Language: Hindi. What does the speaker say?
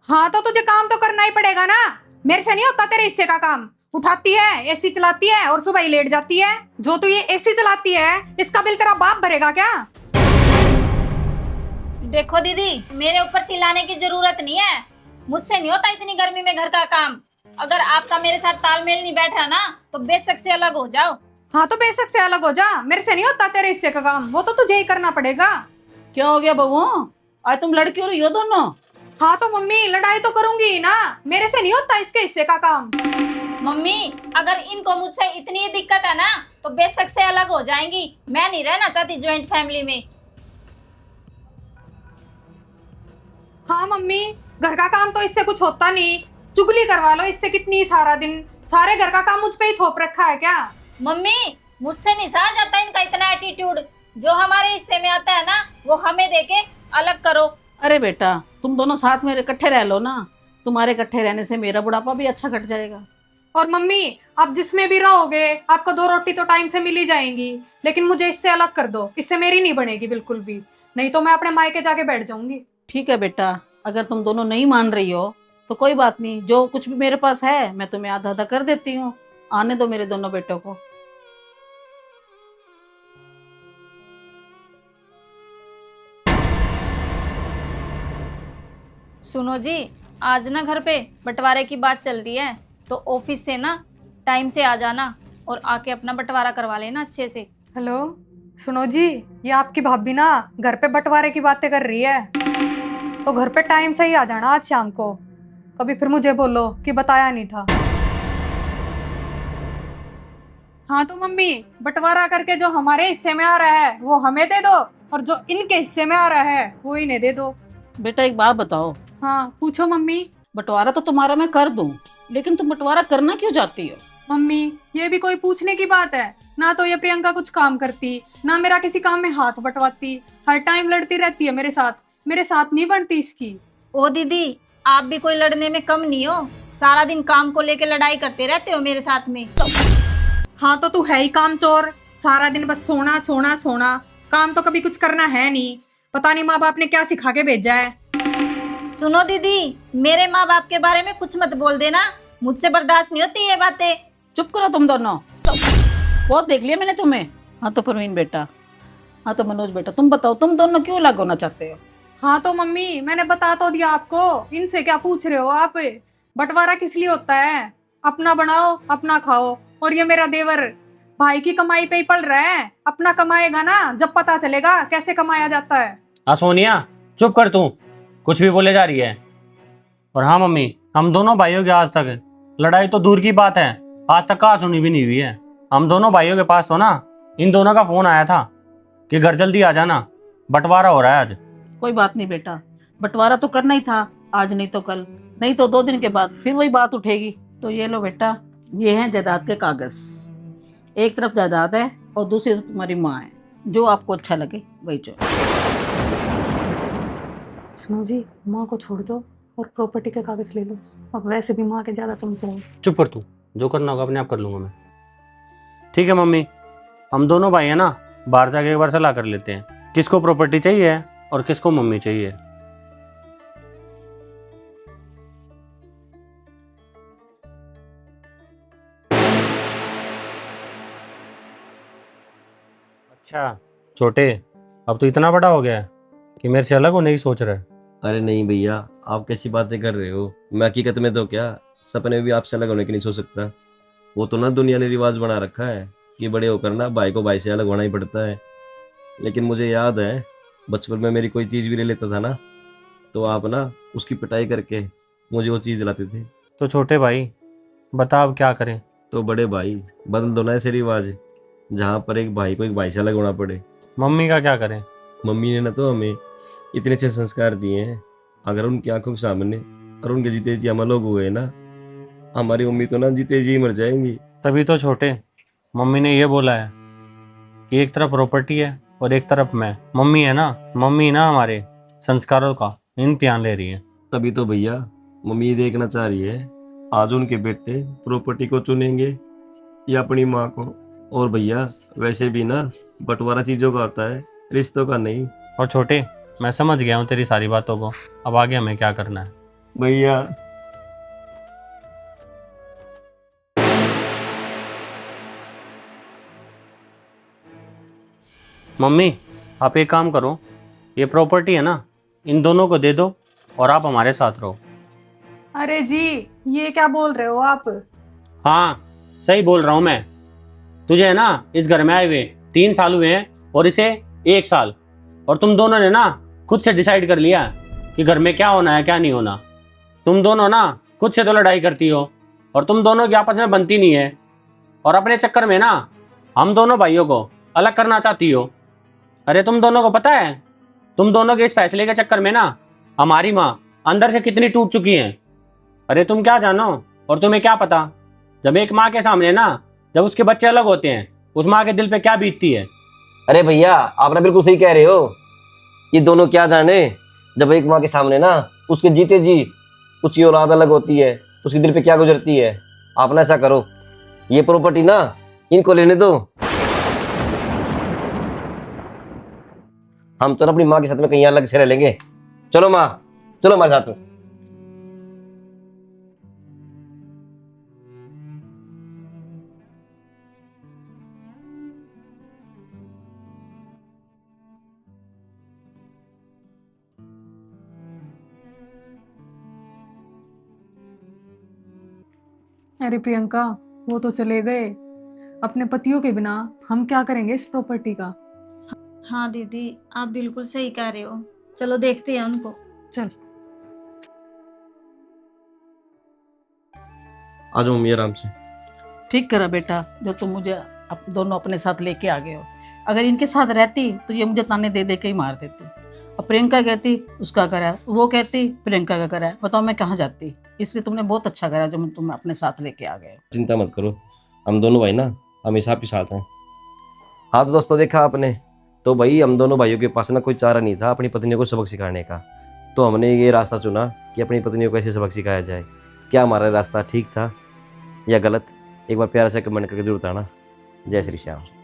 हाँ तो तुझे काम तो करना ही पड़ेगा ना। मेरे से नहीं होता तेरे हिस्से का काम। उठाती है, एसी चलाती है और सुबह ही लेट जाती है। जो तू ये एसी चलाती है इसका बिल तेरा बाप भरेगा क्या? देखो दीदी, मेरे ऊपर चिल्लाने की जरूरत नहीं है। मुझसे नहीं होता इतनी गर्मी में घर का काम। अगर आपका मेरे साथ तालमेल नहीं बैठ रहा ना तो बेशक से अलग हो जाओ। हाँ तो बेशक से अलग हो जा। मेरे से नहीं होता तेरे हिस्से का काम, वो तो तुझे ही करना पड़ेगा। क्या हो गया बहू? आज तुम लड़ क्यों रही हो दोनों? हाँ तो मम्मी लड़ाई तो करूंगी ही ना। मेरे से नहीं होता इसके हिस्से का काम। मम्मी, अगर इनको मुझसे इतनी दिक्कत है ना तो बेशक से अलग हो जाएंगी। मैं नहीं रहना चाहती ज्वाइंट फैमिली में। हाँ मम्मी, घर का काम तो इससे कुछ होता नहीं। चुगली करवा लो इससे कितनी सारा दिन। सारे घर का काम मुझ पे ही थोप रखा है क्या? मम्मी, मुझसे नहीं सहा जाता इनका इतना एटीट्यूड। जो हमारे हिस्से में आता है ना वो हमें देके अलग करो। अरे बेटा, तुम दोनों साथ में इकट्ठे रह लो ना। तुम्हारे इकट्ठे रहने से मेरा बुढ़ापा भी अच्छा कट जाएगा। और मम्मी, आप जिसमें भी रहोगे आपको 2 रोटी तो टाइम से मिल ही जाएंगी। लेकिन मुझे इससे अलग कर दो, इससे मेरी नहीं बनेगी बिल्कुल भी। नहीं तो मैं अपने मायके जाके बैठ जाऊंगी। ठीक है बेटा, अगर तुम दोनों नहीं मान रही हो तो कोई बात नहीं। जो कुछ भी मेरे पास है मैं तुम्हें आधा आधा कर देती हूँ। आने दो मेरे दोनों बेटों को। सुनो जी, आज ना घर पे बंटवारे की बात चल रही है तो ऑफिस से ना टाइम से आ जाना और आके अपना बंटवारा करवा लेना अच्छे से। हेलो, सुनो जी, ये आपकी भाभी ना घर पे बंटवारे की बातें कर रही है। तो घर पे टाइम से ही आ जाना आज शाम को। कभी फिर मुझे बोलो कि बताया नहीं था। हाँ तो मम्मी, बंटवारा करके जो हमारे हिस्से में आ रहा है वो हमें दे दो, और जो इनके हिस्से में आ रहा है वो इन्हें दे दो। बेटा एक बात बताओ, हाँ पूछो मम्मी। बंटवारा तो तुम्हारा मैं कर दूं, लेकिन तुम बंटवारा करना क्यों चाहती हो? मम्मी, ये भी कोई पूछने की बात है? ना तो ये प्रियंका कुछ काम करती, ना मेरा किसी काम में हाथ बंटवाती। हर टाइम लड़ती रहती है मेरे साथ। मेरे साथ नहीं बनती इसकी। ओ दीदी, आप भी कोई लड़ने में कम नहीं हो। सारा दिन काम को लेके लड़ाई करते रहते हो मेरे साथ में। हाँ तो तू है ही काम चोर। सारा दिन बस सोना सोना सोना। काम तो कभी कुछ करना है नहीं। पता नहीं माँ बाप ने क्या सिखा के भेजा है। सुनो दीदी, मेरे माँ बाप के बारे में कुछ मत बोल देना। मुझसे बर्दाश्त नहीं होती ये बातें। चुप करो तुम दोनों। बहुत देख लिया मैंने तुम्हें। हाँ तो परवीन बेटा, हाँ तो मनोज बेटा, तुम बताओ तुम दोनों क्यों अलग होना चाहते हो? हाँ तो मम्मी, मैंने बता तो दिया आपको। इनसे क्या पूछ रहे हो आप? बंटवारा किस लिए होता है? अपना बनाओ अपना खाओ। और ये मेरा देवर भाई की कमाई पे ही पल रहा है। अपना कमाएगा ना, जब पता चलेगा कैसे कमाया जाता है। हाँ सोनिया, चुप कर तू। कुछ भी बोले जा रही है। और हाँ मम्मी, हम दोनों भाइयों के आज तक लड़ाई तो दूर की बात है, आज तक कहा सुनी भी नहीं हुई है। हम दोनों भाइयों के पास तो ना इन दोनों का फोन आया था कि घर जल्दी आ जाना, बंटवारा हो रहा है आज। कोई बात नहीं बेटा, बंटवारा तो करना ही था। आज नहीं तो कल, नहीं तो 2 दिन के बाद फिर वही बात उठेगी। तो ये लो बेटा, ये हैं जायदाद के कागज। एक तरफ जायदाद है और दूसरी तरफ तुम्हारी माँ है। जो आपको अच्छा लगे वही चलो। सुनो जी, माँ को छोड़ दो और प्रॉपर्टी के कागज ले लो। अब वैसे भी माँ के ज्यादा चमचे हैं। चुप कर तू, जो करना होगा अपने आप कर लूंगा मैं। ठीक है मम्मी, हम दोनों भाई है ना बाहर जाके एक बार सलाह कर लेते हैं किसको प्रॉपर्टी चाहिए और किसको मम्मी चाहिए। अच्छा छोटे, अब तो इतना बड़ा हो गया है कि मेरे से अलग होने की सोच रहा है। अरे नहीं भैया, आप कैसी बातें कर रहे हो। मैं हकीकत में तो क्या सपने में भी आपसे अलग होने की नहीं सोच सकता। वो तो ना दुनिया ने रिवाज बना रखा है कि बड़े होकर ना भाई को भाई से अलग होना ही पड़ता है। लेकिन मुझे याद है बचपन में मेरी कोई चीज़ भी ले लेता था ना तो आप ना उसकी पिटाई करके मुझे वो चीज़ दिलाते थे। तो छोटे भाई बता अब क्या करें। तो बड़े भाई बदल दो ना ऐसे रिवाज जहाँ पर एक भाई को एक भाई से अलग होना पड़े। मम्मी का क्या करें? मम्मी ने ना तो हमें इतने अच्छे संस्कार दिए हैं। अगर उनकी आंखों के सामने और उनके जीते जी हम लोग हो गए ना, हमारी मम्मी तो ना जीते जी मर जाएंगी। तभी तो छोटे, मम्मी ने ये बोला है कि एक तरफ प्रॉपर्टी है और एक तरफ मैं। मम्मी ना हमारे संस्कारों का इम्तिहान ले रही है। तभी तो भैया मम्मी ये देखना चाह रही है आज उनके बेटे प्रॉपर्टी को चुनेंगे या अपनी माँ को। और भैया वैसे भी ना बंटवारा चीजों का होता है, रिश्तों का नहीं। और छोटे, मैं समझ गया हूँ तेरी सारी बातों को। अब आगे हमें क्या करना है। भैया मम्मी आप एक काम करो, ये प्रॉपर्टी है ना, इन दोनों को दे दो और आप हमारे साथ रहो। अरे जी, ये क्या बोल रहे हो आप? हाँ सही बोल रहा हूँ मैं। तुझे है ना इस घर में आए हुए 3 साल हुए हैं और इसे 1 साल, और तुम दोनों ने ना खुद से डिसाइड कर लिया कि घर में क्या होना है क्या नहीं होना। तुम दोनों ना खुद से तो लड़ाई करती हो और तुम दोनों की आपस में बनती नहीं है, और अपने चक्कर में ना हम दोनों भाइयों को अलग करना चाहती हो। अरे तुम दोनों को पता है, तुम दोनों के इस फैसले के चक्कर में ना हमारी माँ अंदर से कितनी टूट चुकी है। अरे तुम क्या जानो और तुम्हें क्या पता, जब एक माँ के सामने ना जब उसके बच्चे अलग होते हैं उस माँ के दिल पे क्या बीतती है। अरे भैया आप ना बिल्कुल सही कह रहे हो। ये दोनों क्या जाने, जब एक माँ के सामने ना उसके जीते जी उसकी औलाद अलग होती है तो उसके दिल पे क्या गुजरती है। आप ना ऐसा करो, ये प्रॉपर्टी ना इनको लेने दो। हम तो ना अपनी माँ के साथ में कहीं अलग से रह लेंगे। चलो माँ, चलो हमारे साथ में। अरे प्रियंका, वो तो चले गए, अपने पतियों के बिना हम क्या करेंगे इस प्रॉपर्टी का? हाँ दीदी, आप बिल्कुल सही कह रहे हो। चलो देखते हैं उनको। चल। आ जाओ मम्मी आराम से। ठीक करा बेटा जो तुम मुझे दोनों अपने साथ लेके आ गए हो। अगर इनके साथ रहती तो ये मुझे ताने दे दे के ही मार देती। अब प्रियंका कहती उसका करा, वो कहती प्रियंका का करा, बताओ मैं कहाँ जाती। इसलिए तुमने बहुत अच्छा करा जो तुम अपने साथ लेके आ गए। चिंता मत करो, हम दोनों भाई ना हमेशा आपके साथ हैं। हाँ तो दोस्तों देखा आपने, तो भाई हम दोनों भाइयों के पास ना कोई चारा नहीं था अपनी पत्नियों को सबक सिखाने का। तो हमने ये रास्ता चुना कि अपनी पत्नियों को कैसे सबक सिखाया जाए। क्या हमारा रास्ता ठीक था या गलत, एक बार प्यार से कमेंट करके जरूर बताना। जय श्री श्याम।